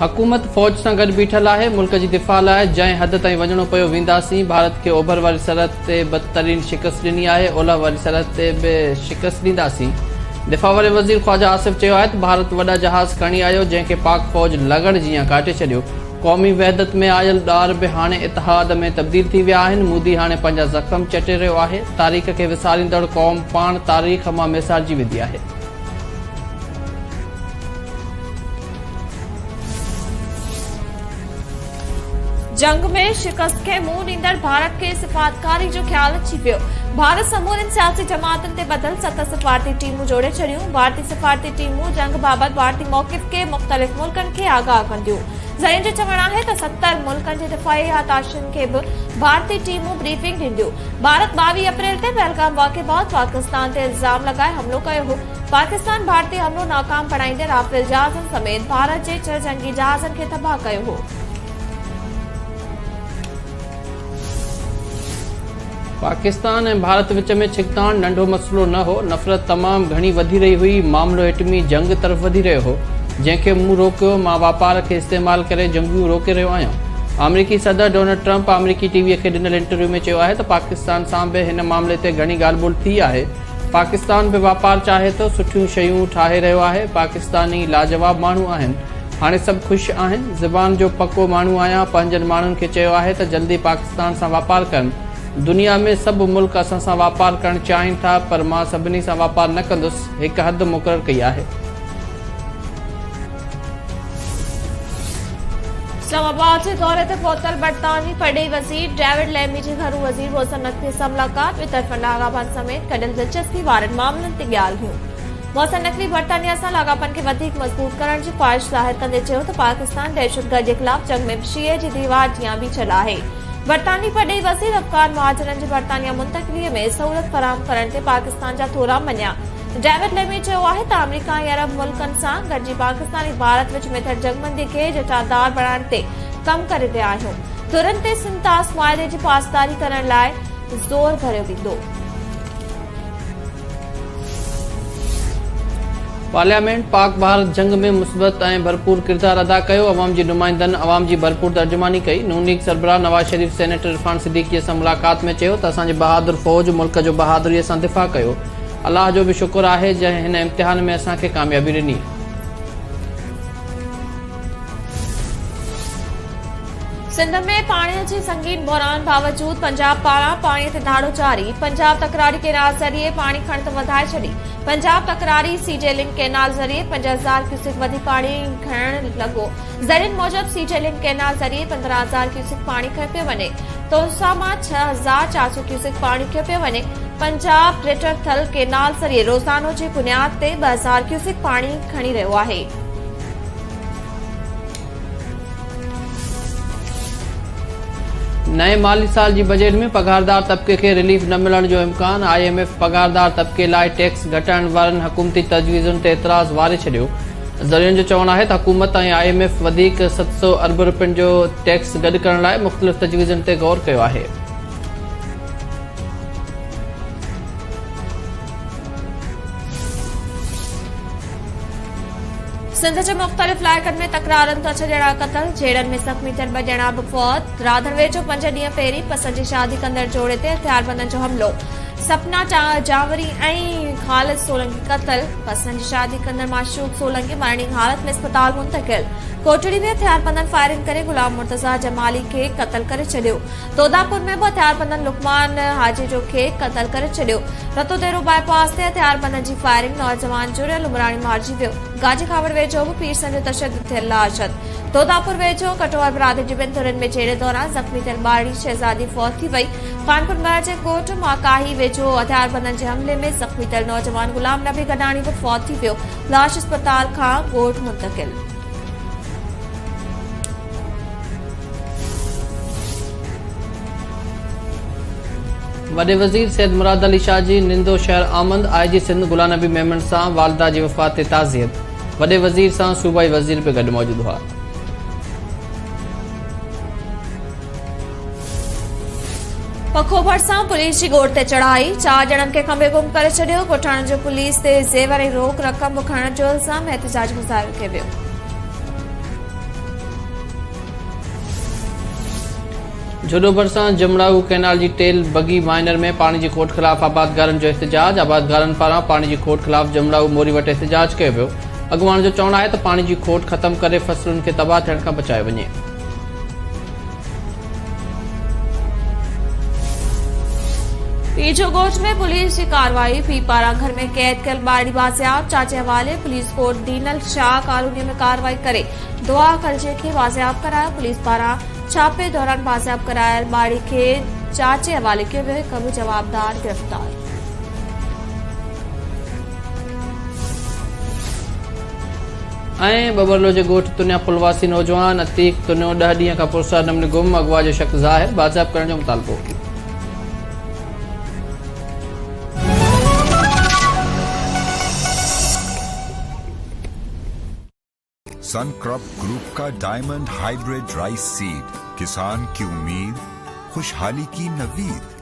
हुकूमत फौज सां गॾु बीठल आहे। मुल्क जी दिफ़ा लाइ जंहिं हद ताईं वञणो पियो वेंदासीं। भारत खे ओभर वारी सरहद ते बदतरीन शिकस्त ॾिनी आहे, ओलह वारी सरहद ते बि शिकस्त ॾींदासीं। दिफ़ा वारे वज़ीर ख़्वाजा आसिफ चयो आहे त भारत वॾा जहाज़ खणी आयो, जंहिंखे पाक फौज लॻण जीअं काटे छॾियो। क़ौमी वहदत में आयल ॾार बि हाणे इतिहाद में तब्दील थी विया आहिनि। मोदी हाणे पंहिंजा ज़ख़्म चटे रहियो आहे। तारीख़ खे विसारींदड़ क़ौम पाण तारीख़ मां मिसारजी वेंदी आहे। जंग में शिकस्त के मुंह ॾींदड़ भारत के सिफ़ातकारी जो ख्याल अची पियो। भारत समूरनि सियासी जमातनि ते बदल 7 सिफ़ारती टीमूं जोड़े छॾियूं। भारतीय सिफ़ारती टीमूं जंग बाबति भारतीय मौक़िफ़ के मुख़्तलिफ़ मुल्कनि खे आगाह कंदियूं। ज़रीन जो चवणु आहे त 70 मुल्कनि जे दिफ़ाई हताशियुनि खे बि भारतीय टीमूं ब्रीफिंग ॾींदियूं। भारत 22 अप्रैल ते पहलगाम वाक़े बैदि पाकिस्तान ते इल्ज़ाम लॻाए हमलो कयो हो। पाकिस्तान भारतीय हमलो नाकाम बणाईंदे राफेल जहाज़नि समेत भारत जे 6 जंगी जहाज़नि खे तबाह कयो हो। पाकिस्तान ऐं भारत विच में छिकताण नंढो मसइलो न हो। नफ़रत तमामु घणी वधी रही हुई। मामिलो हेठमी जंग तरफ़ वधी रहियो हो, जंहिंखे मूं रोकियो। मां वापार खे इस्तेमालु करे जंगियूं रोके रहियो आहियां। अमरीकी सदर डोनाल्ड ट्रंप अमरीकी टीवीअ खे ॾिनल इंटरव्यू में चयो आहे त पाकिस्तान सां बि हिन मामले ते घणी ॻाल्हि ॿोल थी आहे। पाकिस्तान बि वापार चाहे थो, सुठियूं शयूं ठाहे रहियो आहे। पाकिस्तानी लाजवाब माण्हू आहिनि। हाणे सभु ख़ुशि आहिनि। ज़बान जो पको माण्हू आहियां। पंहिंजनि माण्हुनि खे चयो आहे त जल्दी पाकिस्तान सां वापार कनि। दुनिया में सभु मुल्क असां सां वापार करणु चाहिनि था, पर मां सभिनी सां वापार न कंदुसि। हिकु हद मुक़ररु कई आहे। इस्लामाबाद जे दौरे ते पहुतल बरतानवी पड़े वज़ीर डेविड लेमी जे घरू वज़ीर मोहसिन नक़वी सां मुलाक़ात। ॿिए तरफ़ लाॻापन समेत गॾियल दिलचस्पी वारनि मामलनि ते ॻाल्हियूं। मोहसिन नक़वी बरतानिया सां लाॻापन खे वधीक मज़बूत करण जी ख़्वाहिश ज़ाहिर कंदे चयो त पाकिस्तान दहशतगर्द जे ख़िलाफ़ जंग में शीए जी दीवार जीअं बीठल आहे। बरतानवी पड़े वज़ीर अफ़गान मुहाजिरनि जी बरतानिया मुंतक़िलीअ में सहूलियत फराहम करण ते पाकिस्तान जा थोरा मञिया। डेविड लेमी चयो आहे त अमरीका ऐं अरब मुल्कनि सां गॾिजी पाकिस्तान ऐं भारत विच में थियल जंगबंदी खे जटादार बणाइण ते कमु करे रहिया आहियूं। तुरनि ते सिंतास मुआहिदे जी पासदारी करण लाइ ज़ोर भरियो वेंदो। पार्लियामेंट पाक भारत जंग में मुस्बत ऐं भरपूर किरदारु अदा कयो। अवाम जी नुमाइंदनि अवाम जी भरपूर तर्जुमानी कई। नून लीग सरबराह नवाज़ शरीफ़ सेनेटर इरफान सिद्दीकीअ सां मुलाक़ात में चयो त असांजे बहादुर फ़ौज मुल्क जो बहादुरीअ सां दिफ़ा कयो। अलाह जो बि शुक्र आहे जंहिं हिन इम्तिहान में असांखे कामयाबी ॾिनी। सिंध में पाणीअ जी संगीन बहिरान बावजूद पंजाब पारां पाणीअ ते धाड़ो जारी। पंजाब तकरारी केनाल ज़रिए पाणी खणत वधाए छॾी। पंजाब तकरारी सीजे लिंक केनाल ज़रिए 50,000 क्यूसेक वधी पाणी खणण लॻो। ज़रियुनि मूजिबि सीजे लिंक केनाल ज़रिए 15,000 क्यूसेक पाणी खयो पियो वञे। तोसा मां 6,400 क्यूसेक पाणी खयो पियो वञे। पंजाब ग्रेटर थल केनाल ज़रिए रोज़ानो जी बुनियाद ते 2,000 क्यूसेक पाणी खणी रहियो आहे। नए माली साल जी बजट में पघारदार तबके खे रिलीफ न मिलण जो इम्कान। IMF पघारदार तबके लाइ टैक्स घटाइण वारनि हुकूमती तजवीज़ुनि ते एतिराज़ वारे छॾियो। ज़रियुनि जो चवणु आहे त हुकूमत ऐं IMF वधीक 700 अरब रुपयनि जो टैक्स गॾु करण लाइ मुख़्तलिफ़ तजवीज़ुनि ते गौर कयो आहे। सिंध जे मुख़्तलिफ़ इलाइक़नि में तकरारनि ते 6 ॼणा क़तल, झेड़नि में ज़ख़्मी थियल 2 ॼणा बि फ़ौत। राधन वेझो 5 ॾींहं पहिरीं पसंद जी शादी कंदड़ जोड़े ते हथियारबंदनि जो हमलो। सपना जावरी ऐं ख़ालिद सोलंकी क़तल। पसंद जी शादी कंदड़ माशूक सोलंकी मरणी हालत में अस्पताल मुंतक़िल। कोटड़ी में हथियारबंदनि फायरिंग करे गुलाम मुर्तज़ा जमाली खे क़तल करे छॾियो। तोदापुर में बि हथियारबंदनि लुकमान हाजी जो खे क़तल करे छॾियो। रतो देरो बाईपास ते हथियारबंदनि जी फायरिंग, नौजवान जुड़ियल उमराणी मारिजी वियो। गाजी खावड़ वेझो बि पीरसन जो तशद्दुद थियल लाशत। तोदापुर वेझो कटोर बिरादरी जी 2 धुरनि में जहिड़े दौरान ज़ख़्मी थियल ॿारड़ी शहज़ादी फौत थी वई। कानपुर महर जे कोट माकाही वेझो हथियारबंदनि जे हमले में ज़ख़्मी थियल नौजवान गुलाम नबी गडाणी बि फौत थी वियो। लाश अस्पताल खां ॻोठ मुंतक़िल। वॾे वज़ीर सैयद मुराद अली शाह जी निंदो शहर आमंद। IG सिंध गुलाम नबी मेमन सां वालदा जी वफ़ात ते ताज़ियत। वॾे वज़ीर सां सूबाई वज़ीर बि गॾु मौजूदु हुआ। पखो भरिसां पुलिस जी गोड़ ते चढ़ाई। 4 ॼणनि खे खंबे गुम करे छॾियो। पुठाण जो पुलिस ते ज़ेवर ऐं रोक रक़म खणण जो इल्ज़ाम एहतिजाज गुज़ारियो कयो वियो। जुडो भरिसां जमड़ाऊ कैनाल जी टेल बगी माइनर में पानी जी खोट ख़िलाफ़ आबादगारनि जो एहतजाज। आबादगारनि पारां पानी जी खोट ख़िलाफ़ जमड़ाऊ मोरी वटि एहतजाज कयो वियो। अॻुवाण जो चवणु आहे त पानी जी खोट ख़तम करे फसलुनि खे तबाह थियण खां बचायो वञे। पीछोगोच में पुलिस की कार्रवाई। पी पारा घर में कैद कल बाड़ी बाज़ियाब। चाचे हवाले पुलिस कोर्ट दीनल शाह कॉलोनी में कार्रवाई करे दुआ खर्चे खे बाज़ियाब करायो। पुलिस पारा छापे दौरान बाज़ियाब करायल बाड़ी के चाचे हवाले कयो वियो। हिकु जवाबदार गिरफ़्तार। बबरलो जे ॻोठ तुनिया पुलवासी नौजवान अतीक तुनियो 10 ॾींहं खां पुरसाद नमूने गुम। अगवा जो शक ज़ाहिर। बाज़ियाब करण जो मुतालबो। सनक्रॉप ग्रुप का डायमंड हाइब्रिड राइस सीड, किसान की उम्मीद, खुशहाली की नवीद।